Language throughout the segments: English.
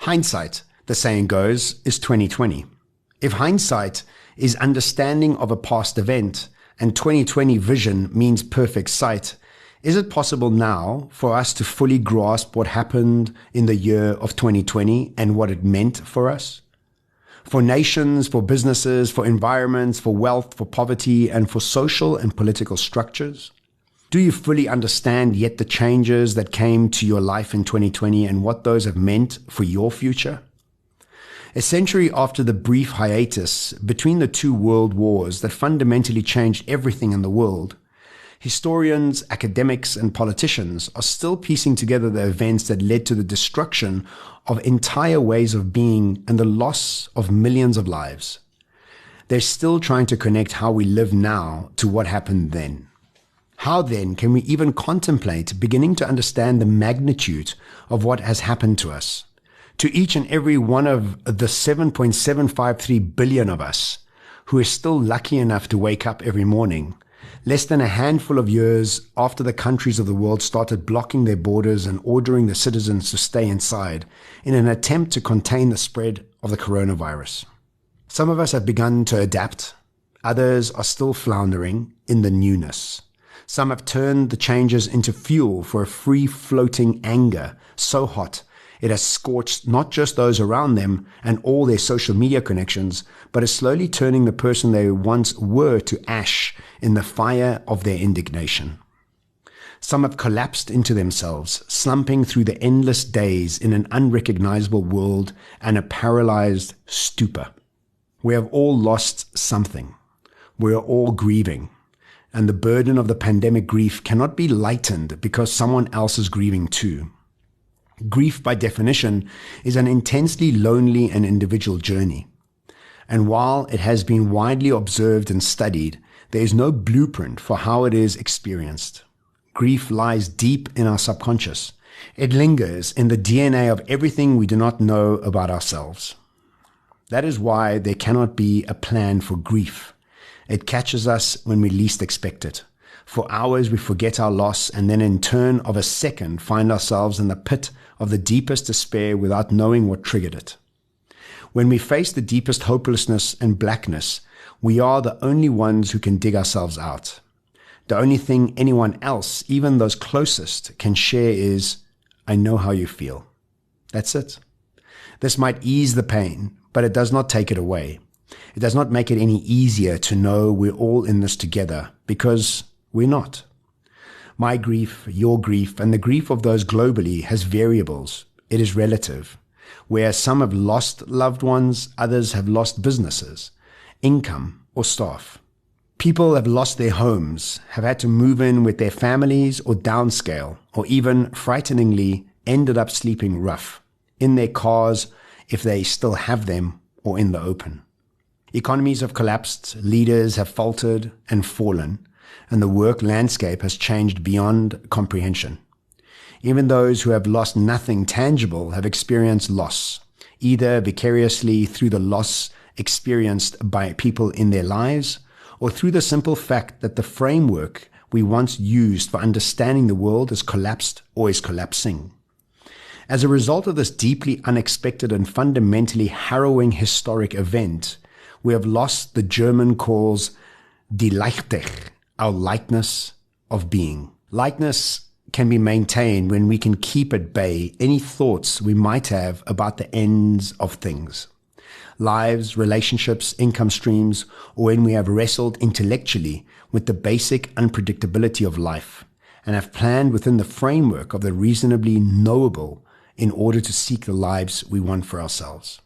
Hindsight, the saying goes, is 2020. If hindsight is understanding of a past event and 2020 vision means perfect sight, is it possible now for us to fully grasp what happened in the year of 2020 and what it meant for us? For nations, for businesses, for environments, for wealth, for poverty, and for social and political structures? Do you fully understand yet the changes that came to your life in 2020 and what those have meant for your future? A century after the brief hiatus between the two world wars that fundamentally changed everything in the world, historians, academics, and politicians are still piecing together the events that led to the destruction of entire ways of being and the loss of millions of lives. They're still trying to connect how we live now to what happened then. How then can we even contemplate beginning to understand the magnitude of what has happened to us? To each and every one of the 7.753 billion of us who is still lucky enough to wake up every morning, less than a handful of years after the countries of the world started blocking their borders and ordering the citizens to stay inside in an attempt to contain the spread of the coronavirus. Some of us have begun to adapt. Others are still floundering in the newness. Some have turned the changes into fuel for a free-floating anger so hot it has scorched not just those around them and all their social media connections, but is slowly turning the person they once were to ash in the fire of their indignation. Some have collapsed into themselves, slumping through the endless days in an unrecognizable world and a paralyzed stupor. We have all lost something. We are all grieving. And the burden of the pandemic grief cannot be lightened because someone else is grieving too. Grief, by definition, is an intensely lonely and individual journey. And while it has been widely observed and studied, there is no blueprint for how it is experienced. Grief lies deep in our subconscious. It lingers in the DNA of everything we do not know about ourselves. That is why there cannot be a plan for grief. It catches us when we least expect it. For hours we forget our loss and then in turn of a second find ourselves in the pit of the deepest despair without knowing what triggered it. When we face the deepest hopelessness and blackness, we are the only ones who can dig ourselves out. The only thing anyone else, even those closest, can share is, "I know how you feel." That's it. This might ease the pain, but it does not take it away. It does not make it any easier to know we're all in this together, because we're not. My grief, your grief, and the grief of those globally has variables. It is relative. Whereas some have lost loved ones, others have lost businesses, income, or staff. People have lost their homes, have had to move in with their families or downscale, or even, frighteningly, ended up sleeping rough, in their cars if they still have them, or in the open. Economies have collapsed, leaders have faltered and fallen, and the work landscape has changed beyond comprehension. Even those who have lost nothing tangible have experienced loss, either vicariously through the loss experienced by people in their lives, or through the simple fact that the framework we once used for understanding the world has collapsed or is collapsing. As a result of this deeply unexpected and fundamentally harrowing historic event, we have lost the German calls die Leichtigkeit, our lightness of being. Lightness can be maintained when we can keep at bay any thoughts we might have about the ends of things. Lives, relationships, income streams, or when we have wrestled intellectually with the basic unpredictability of life and have planned within the framework of the reasonably knowable in order to seek the lives we want for ourselves.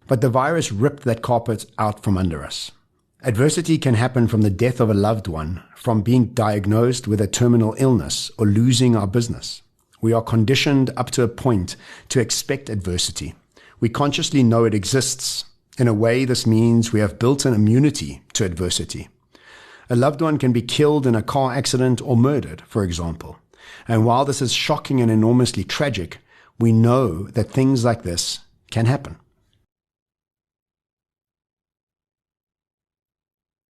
But the virus ripped that carpet out from under us. Adversity can happen from the death of a loved one, from being diagnosed with a terminal illness, or losing our business. We are conditioned up to a point to expect adversity. We consciously know it exists. In a way, this means we have built an immunity to adversity. A loved one can be killed in a car accident or murdered, for example. And while this is shocking and enormously tragic, we know that things like this can happen.